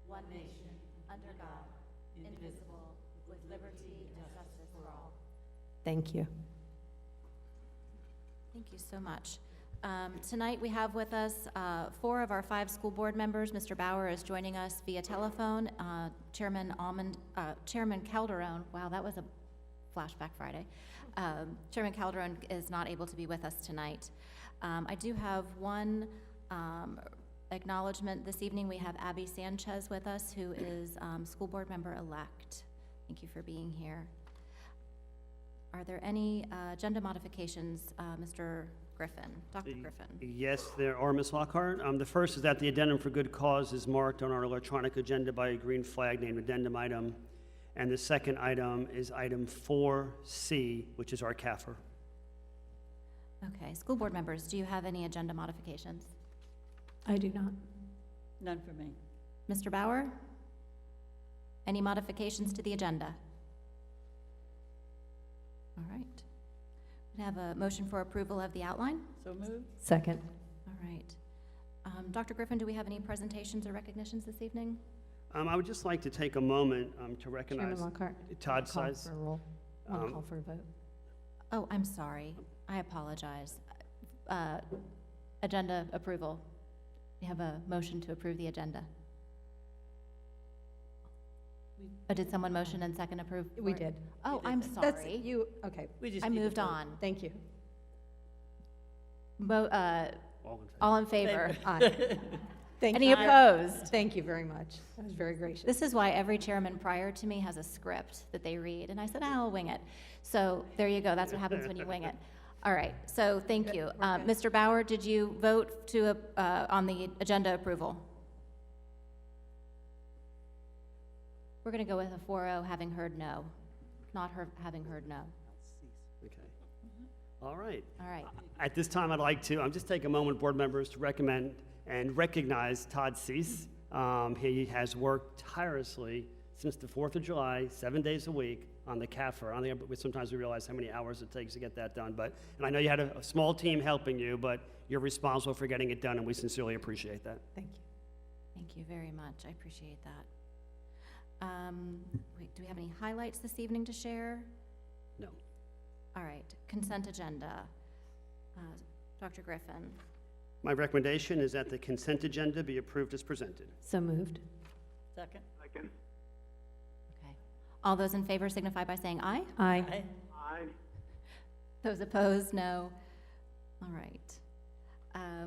one nation, under God, indivisible, with liberty and justice for all. Thank you. Thank you so much. Tonight we have with us 4 of our 5 school board members. Mr. Bauer is joining us via telephone. Chairman Calderon, wow, that was a flashback Friday. Chairman Calderon is not able to be with us tonight. I do have one acknowledgement this evening. We have Abby Sanchez with us, who is school board member elect. Thank you for being here. Are there any agenda modifications, Mr. Griffin, Dr. Griffin? Yes, there are, Ms. Lockhart. The first is that the addendum for good cause is marked on our electronic agenda by a green flag named addendum item. And the second item is item 4C, which is our CAFR. Okay, school board members, do you have any agenda modifications? I do not. None for me. Mr. Bauer? Any modifications to the agenda? All right. We have a motion for approval of the outline. So moved. Second. All right. Dr. Griffin, do we have any presentations or recognitions this evening? I would just like to take a moment to recognize Chairman Lockhart. Todd Call Size. for a roll. Call for a vote. Oh, I'm sorry. I apologize. Agenda approval. We have a motion to approve the agenda. Did someone motion and second approve? We did. Oh, I'm sorry. That's you. Okay. We just I need to moved vote. on. Thank you. All in favor. All in favor? Aye. Thank Any you. opposed? Thank you very much. That was very gracious. This is why every chairman prior to me has a script that they read, and I said, I'll wing it. So there you go. That's what happens when you wing it. All right. So thank you. Mr. Bauer, did you vote to on the agenda approval? We're going to go with a 4-0, having heard no, not having heard no. Okay. All right. All right. At this time, I'd like to just take a moment, board members, to recommend and recognize Todd Cease. He has worked tirelessly since the 4th of July, 7 days a week on the CAFR. I think sometimes we realize how many hours it takes to get that done. And I know you had a small team helping you, but you're responsible for getting it done, and we sincerely appreciate that. Thank you. Thank you very much. I appreciate that. Wait, do we have any highlights this evening to share? No. All right. Consent agenda. Dr. Griffin. My recommendation is that the consent agenda be approved as presented. So moved. Second. Okay. All those in favor signify by saying aye. Aye. Aye. Aye. Those opposed, no. All right.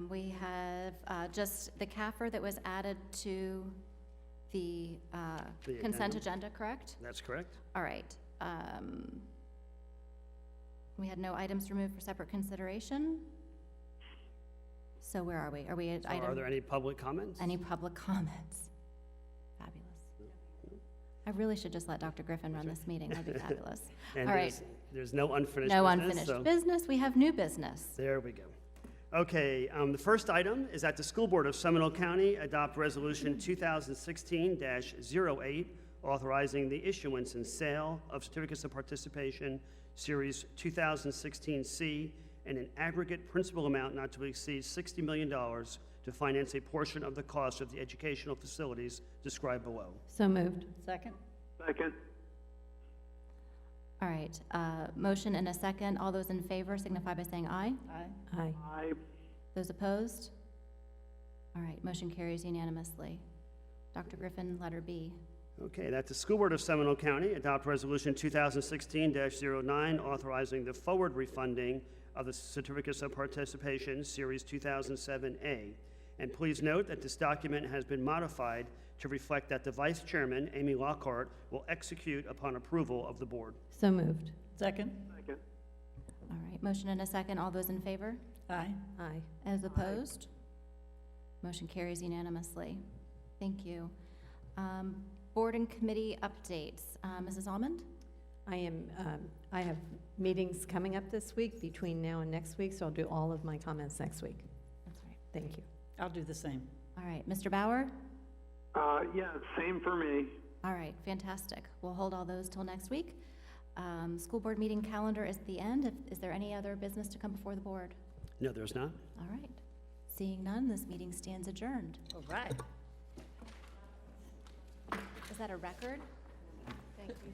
We have just the CAFR that was added to the consent agenda, correct? That's correct. All right. We had no items removed for separate consideration. So where are we? Are we at So item? are there any public comments? Any public comments? Fabulous. I really should just let Dr. Griffin run this meeting. That'd be fabulous. And All right. there's no unfinished No business. unfinished so business. We have new business. There we go. Okay, the first item is that the School Board of Seminole County adopt Resolution 2016-08, authorizing the issuance and sale of certificates of participation, Series 2016C, in an aggregate principal amount not to exceed $60 million to finance a portion of the cost of the educational facilities described below. So moved. Second. Second. All right. Motion and a second. All those in favor signify by saying aye. Aye. Aye. Aye. Those opposed? All right. Motion carries unanimously. Dr. Griffin, letter B. Okay, that the School Board of Seminole County adopt Resolution 2016-09, authorizing the forward refunding of the Certificates of Participation, Series 2007A. And please note that this document has been modified to reflect that the Vice Chairman, Amy Lockhart, will execute upon approval of the Board. So moved. Second. Second. All right. Motion and a second. All those in favor? Aye. Aye. As opposed? Motion carries unanimously. Thank you. Board and committee updates. Mrs. Almond? I have meetings coming up this week between now and next week, so I'll do all of my comments next week. That's right. Thank you. I'll do the same. All right. Mr. Bauer? Yeah, same for me. All right. Fantastic. We'll hold all those till next week. School board meeting calendar is at the end. Is there any other business to come before the board? No, there's not. All right. Seeing none, this meeting stands adjourned. All right. Is that a record? Thank you.